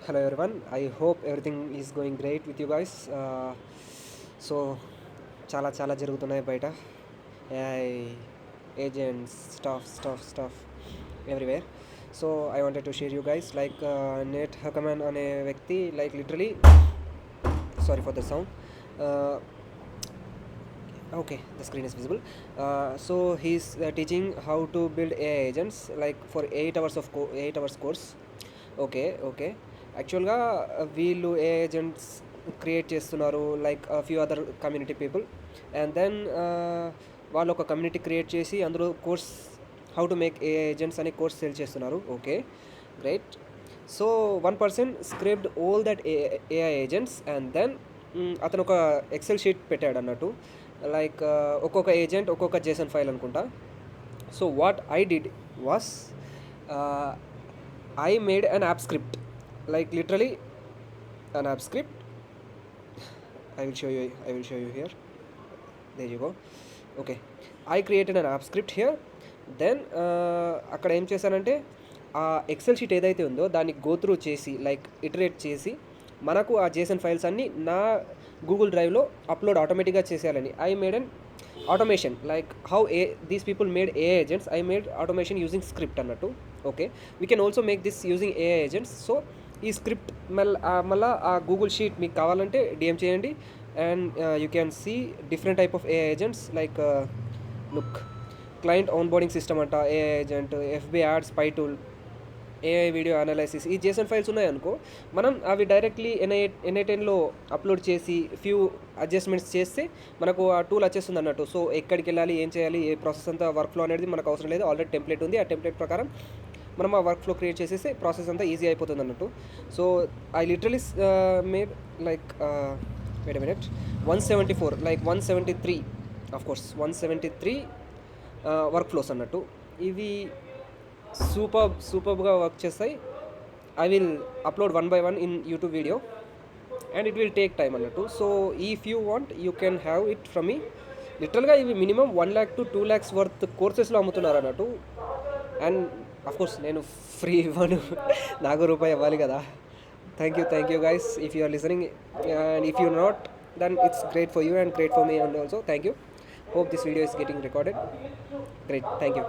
Hello everyone. I hope everything is going great with you guys. So చాలా చాలా జరుగుతున్నాయి బయట. AI agents stuff everywhere. So I wanted to share you guys like Nate Hakaman అనే వ్యక్తి like literally sorry for the sound. Uh, okay, the screen is visible. So he's teaching how to build AI agents like for 8 hours course. Okay. యాక్చువల్గా వీళ్ళు a agents create చేస్తున్నారు like few other community people and then వాళ్ళు ఒక community create చేసి అందులో course how to make a agents అనే course sale చేస్తున్నారు. Okay, great. So 1 person script all that AI agents and then అతను ఒక XL sheet పెట్టాడు అన్నట్టు లైక్ ఒక్కొక్క ఏజెంట్ ఒక్కొక్క జేసన్ ఫైల్ అనుకుంటా. So what I did was I made an app script, like literally an app script. I will show you here. There you go. Okay, I created an app script here. Then అక్కడ ఏం చేశానంటే ఆ XL sheet ఏదైతే ఉందో దాన్ని go through చేసి like iterate చేసి మనకు ఆ జేసన్ ఫైల్స్ అన్నీ నా గూగుల్ డ్రైవ్లో అప్లోడ్ ఆటోమేటిక్గా చేసేయాలని I made an automation like how these people made AI agents. I made automation using script అన్నట్టు. Okay, we can also make this using AI agents. So ఈ స్క్రిప్ట్ మళ్ళీ ఆ Google sheet మీకు కావాలంటే DM చేయండి and you can see different type of AI agents like look client onboarding system అంట, AI agent, FB ads, పై tool, AI video analysis. ఈ JSON files ఉన్నాయనుకో మనం అవి డైరెక్ట్లీ ఎన్ఐ10లో అప్లోడ్ చేసి ఫ్యూ అడ్జస్ట్మెంట్స్ చేస్తే మనకు ఆ టూల్ వచ్చేస్తుంది అన్నట్టు. సో ఎక్కడికి వెళ్ళాలి, ఏం చేయాలి, ఏ ప్రాసెస్ అంతా వర్క్ ఫ్లో అనేది మనకు అవసరం లేదు. ఆల్రెడీ టెంప్లెట్ ఉంది. ఆ టెంప్లెట్ ప్రకారం మనం ఆ వర్క్ ఫ్లో క్రియేట్ చేసేస్తే ప్రాసెస్ అంతా ఈజీ అయిపోతుంది అన్నట్టు. So I literally made like wait a minute 174 like 173 of course 173 work flows అన్నట్టు. ఇవి సూపర్గా వర్క్ చేస్తాయి. I will upload 1 by 1 in YouTube video and it will take time అన్నట్టు. So if you want you can have it from me. లిటరల్గా ఇవి minimum 1 lakh to 2 lakhs worth కోర్సెస్లో అమ్ముతున్నారు అన్నట్టు. అండ్ అఫ్కోర్స్ నేను ఫ్రీ ఇవ్వను, నాకు రూపాయి ఇవ్వాలి కదా. Thank you guys if you are listening and if you not then it's great for you and great for me and also. Thank you. Hope this video is getting recorded. Great, thank you.